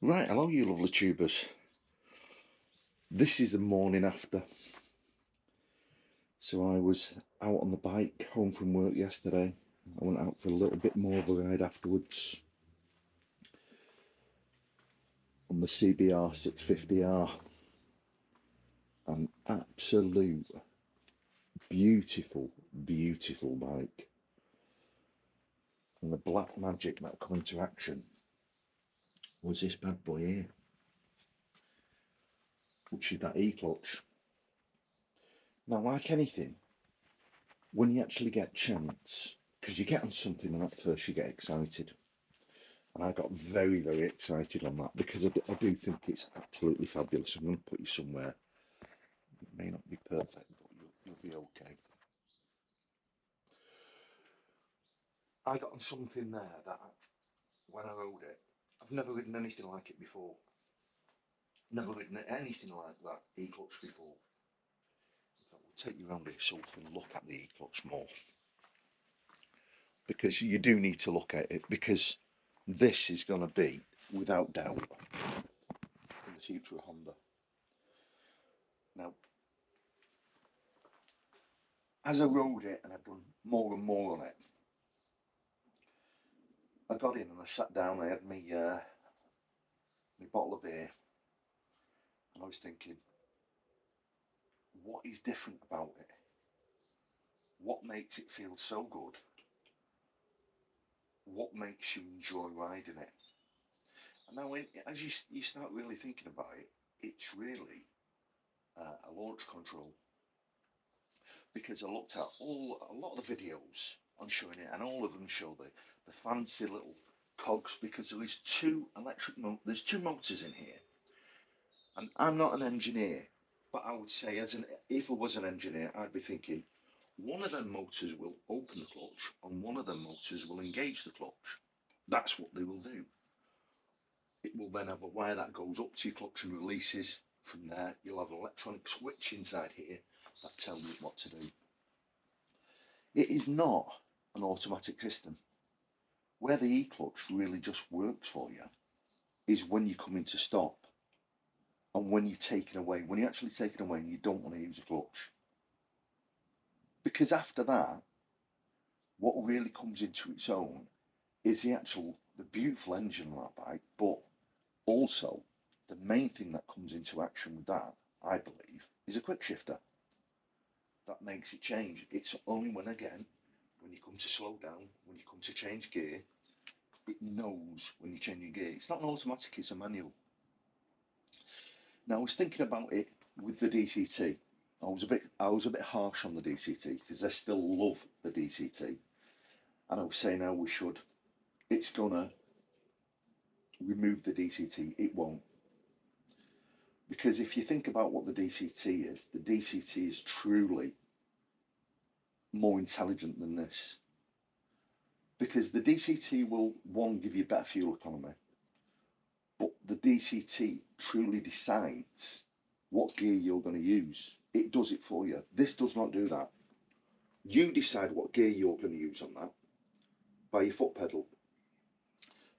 Right, hello you lovely tubers. This is the morning after. So I was out on the bike home from work yesterday. I went out for a little bit more of a ride afterwards on the CBR 650R. An absolute beautiful, beautiful bike. And the black magic that come into action was this bad boy here, which is that E-clutch. Now, like anything, when you actually get a chance, because you get on something and at first you get excited. And I got very, very excited on that because I do think it's absolutely fabulous. I'm going to put you somewhere. It may not be perfect, but you'll be okay. I got on something there that when I rode it, I've never ridden anything like it before. Never ridden anything like that E-clutch before. In fact, we'll take you around here so we can look at the E-clutch more. Because you do need to look at it because this is going to be, without doubt, in the future of Honda. Now, as I rode it and I've done more and more on it, I got in and I sat down. I had my bottle of beer, and I was thinking, what is different about it? What makes it feel so good? What makes you enjoy riding it? And now, as you start really thinking about it, it's really a launch control. Because I looked at a lot of the videos on showing it, and all of them show the fancy little cogs because there's two motors in here. And I'm not an engineer, but I would say, if I was an engineer, I'd be thinking one of them motors will open the clutch and one of them motors will engage the clutch. That's what they will do. It will then have a wire that goes up to your clutch and releases. From there, you'll have an electronic switch inside here that tells you what to do. It is not an automatic system. Where the E-clutch really just works for you is when you come into stop and when you're taken away, when you're actually taken away and you don't want to use a clutch. Because after that, what really comes into its own is the beautiful engine on that bike, but also the main thing that comes into action with that, I believe, is a quick shifter. That makes it change. It's only when you come to slow down, when you come to change gear, it knows when you change your gear. It's not an automatic, it's a manual. Now I was thinking about it with the DCT. I was a bit harsh on the DCT because I still love the DCT. And I was saying how it's gonna remove the DCT. It won't. Because if you think about what the DCT is, the DCT is truly more intelligent than this. Because the DCT will, one, give you better fuel economy, but the DCT truly decides what gear you're going to use. It does it for you. This does not do that. You decide what gear you're going to use on that by your foot pedal,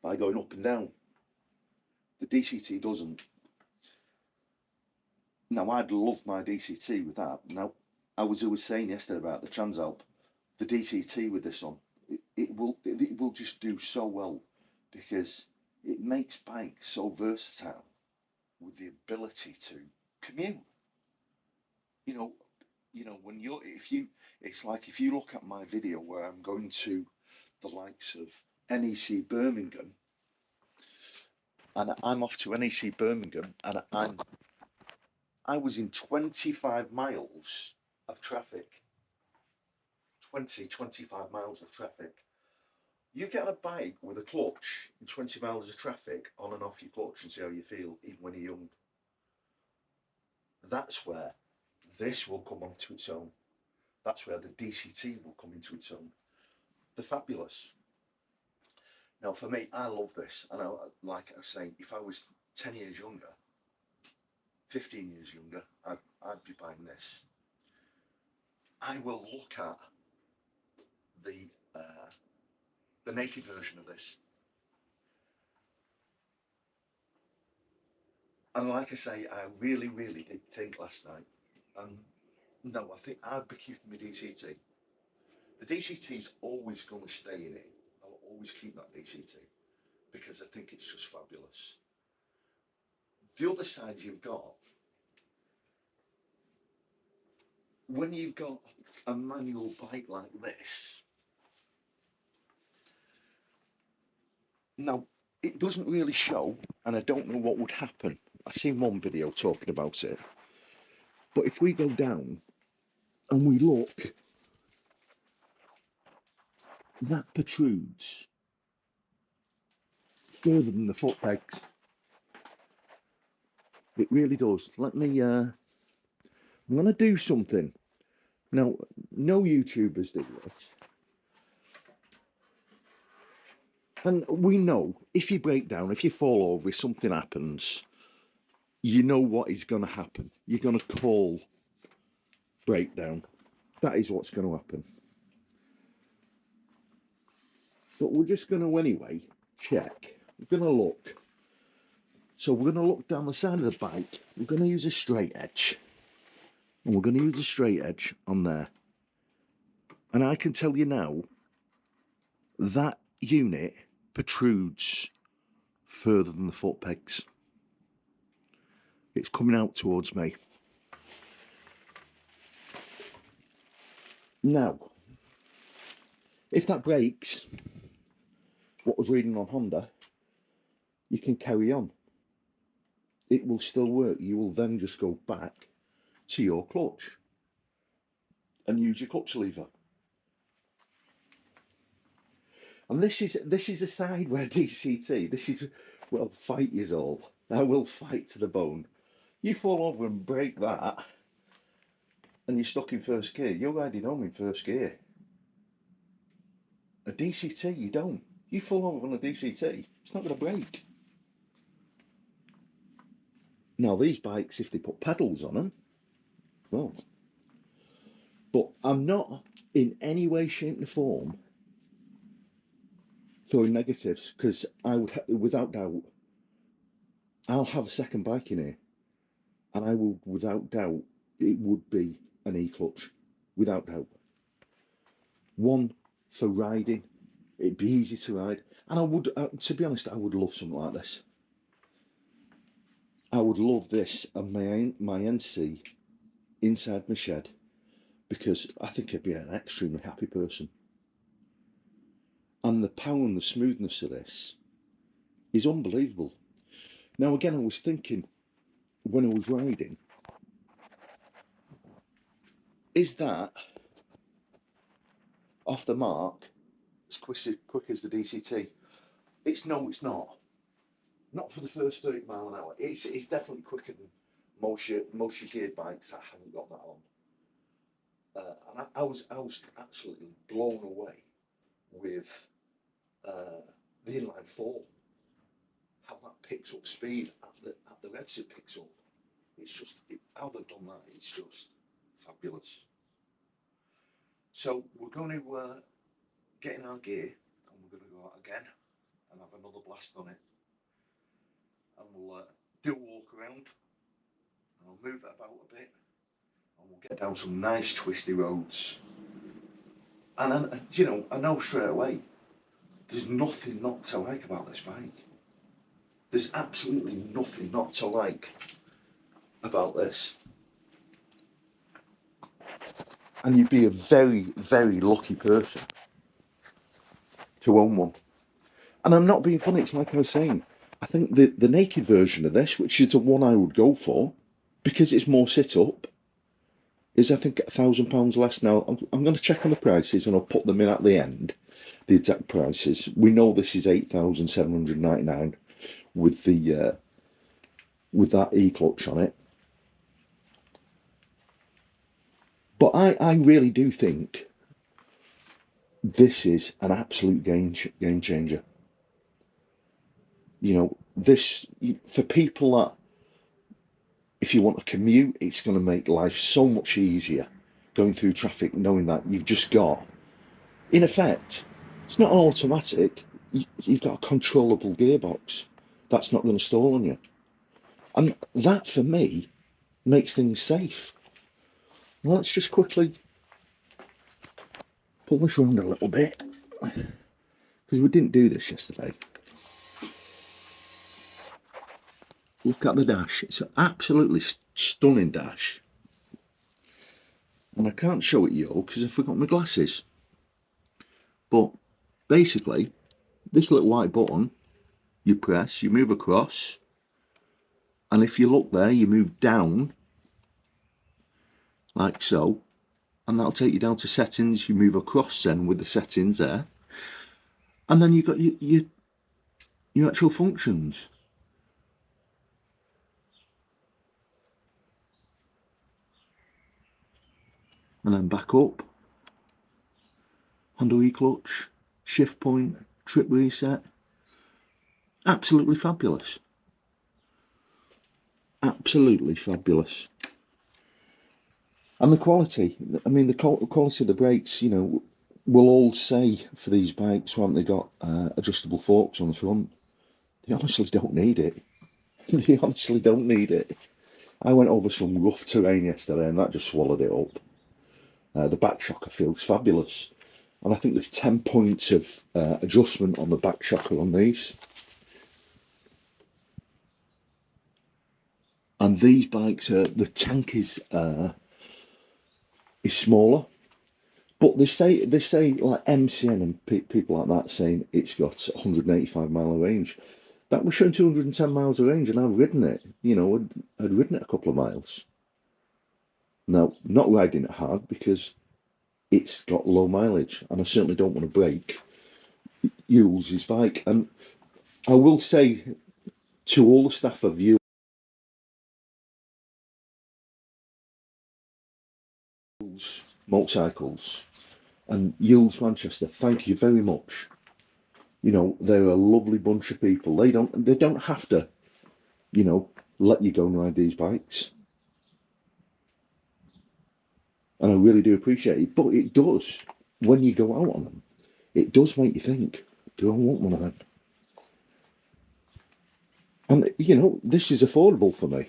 by going up and down. The DCT doesn't. Now, I'd love my DCT with that. Now, I was saying yesterday about the Transalp, the DCT with this on, it will just do so well because it makes bikes so versatile with the ability to commute. You know, when it's like if you look at my video where I'm going to the likes of NEC Birmingham, and I'm off to NEC Birmingham, and I was in 25 miles of traffic. 25 miles of traffic. You get on a bike with a clutch in 20 miles of traffic on and off your clutch and see how you feel, even when you're young. That's where this will come onto its own. That's where the DCT will come into its own. The fabulous. Now, for me, I love this. And like I was saying, if I was 10 years younger, 15 years younger, I'd be buying this. I will look at the uh, the naked version of this. And like I say, I really, really did think last night. And no, I think I'd be keeping my DCT. The DCT is always going to stay in it. I'll always keep that DCT because I think it's just fabulous. The other side you've got, when you've got a manual bike like this, now it doesn't really show, and I don't know what would happen. I've seen one video talking about it, but if we go down and we look, that protrudes further than the foot pegs. It really does. Let me, I'm going to do something. Now, no YouTubers do this. And we know, if you break down, if you fall over, if something happens, you know what is going to happen. You're going to call breakdown. That is what's going to happen. But we're just going to, anyway, check. We're going to look. So we're going to look down the side of the bike. We're going to use a straight edge. And we're going to use a straight edge on there. And I can tell you now, that unit protrudes further than the foot pegs. It's coming out towards me. Now, if that breaks, what was reading on Honda, you can carry on. It will still work. You will then just go back to your clutch and use your clutch lever. And this is a side where DCT, this is, well, fight is all. I will fight to the bone. You fall over and break that, and you're stuck in first gear. You're riding home in first gear. A DCT, you don't. You fall over on a DCT, it's not going to break. Now, these bikes, if they put pedals on them, well, but I'm not in any way, shape, or form throwing negatives, because I would, without doubt, I'll have a second bike in here, and I will, without doubt, it would be an E-clutch, without doubt. One for riding, it'd be easy to ride, and I would, to be honest, I would love something like this. I would love this and my NC inside my shed, because I think I'd be an extremely happy person. And the power and the smoothness of this is unbelievable. Now again, I was thinking when I was riding, is that off the mark as quick as the DCT? It's no, it's not. Not for the first 30 mile an hour. It's definitely quicker than most your geared bikes that haven't got that on. And I was absolutely blown away with the inline 4, how that picks up speed at the revs it picks up. It's just how they've done that. It's just fabulous. So we're going to get in our gear, and we're going to go out again and have another blast on it. And we'll do a walk around, and I'll move it about a bit, and we'll get down some nice twisty roads. And you know, I know straight away, there's nothing not to like about this bike. There's absolutely nothing not to like about this. And you'd be a very, very lucky person to own one. And I'm not being funny, it's like I was saying, I think the naked version of this, which is the one I would go for, because it's more sit up, is I think £1,000 less. Now, I'm going to check on the prices and I'll put them in at the end, the exact prices. We know this is £8,799 with the with that E-clutch on it. But I really do think this is an absolute game changer. You know, this, for people that, if you want to commute, it's going to make life so much easier going through traffic, knowing that you've just got, in effect, it's not an automatic, you've got a controllable gearbox that's not going to stall on you. And that, for me, makes things safe. Let's just quickly pull this round a little bit, because we didn't do this yesterday. Look at the dash. It's an absolutely stunning dash. And I can't show it you because I forgot my glasses. But basically, this little white button, you press, you move across, and if you look there, you move down, like so, and that'll take you down to settings. You move across then with the settings there, and then you've got your actual functions. And then back up, handle E-clutch, shift point, trip reset. Absolutely fabulous. Absolutely fabulous. And the quality, I mean, the quality of the brakes, you know, we'll all say for these bikes, why haven't they got adjustable forks on the front? They honestly don't need it. They honestly don't need it. I went over some rough terrain yesterday and that just swallowed it up. The back shocker feels fabulous. And I think there's 10 points of adjustment on the back shocker on these. And these bikes, the tank is smaller. But they say like MCN and people like that saying it's got 185 mile of range. That was showing 210 miles of range, and I've ridden it. You know, I'd ridden it a couple of miles. Now, not riding it hard because it's got low mileage, and I certainly don't want to break Yule's bike. And I will say to all the staff of Yule's Motorcycles and Yule's Manchester, thank you very much. You know, they're a lovely bunch of people. They don't have to, you know, let you go and ride these bikes. And I really do appreciate it. But it does, when you go out on them, it does make you think, do I want one of them? And, you know, this is affordable for me.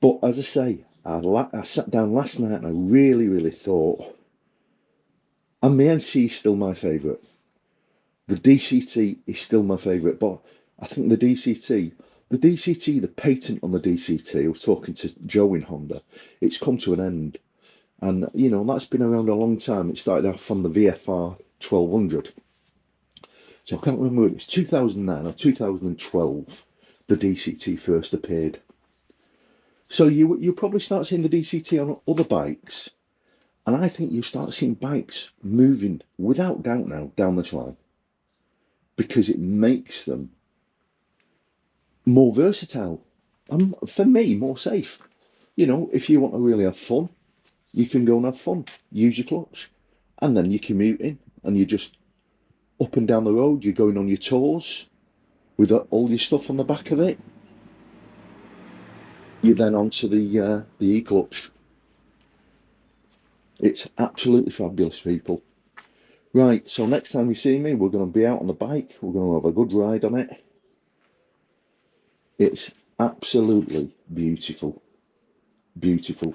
But as I say, I sat down last night and I really, really thought, and the NC is still my favourite. The DCT is still my favourite, but I think the DCT, the patent on the DCT, I was talking to Joe in Honda, it's come to an end. And, you know, that's been around a long time. It started off from the VFR 1200. So I can't remember if it was 2009 or 2012 the DCT first appeared. So you probably start seeing the DCT on other bikes, and I think you start seeing bikes moving without doubt now down this line because it makes them more versatile and, for me, more safe. You know, if you want to really have fun, you can go and have fun, use your clutch, and then you're commuting and you're just up and down the road, you're going on your tours with all your stuff on the back of it. You're then onto the E-clutch. It's absolutely fabulous, people. Right, so next time you see me, we're going to be out on the bike. We're going to have a good ride on it. It's absolutely beautiful. Beautiful.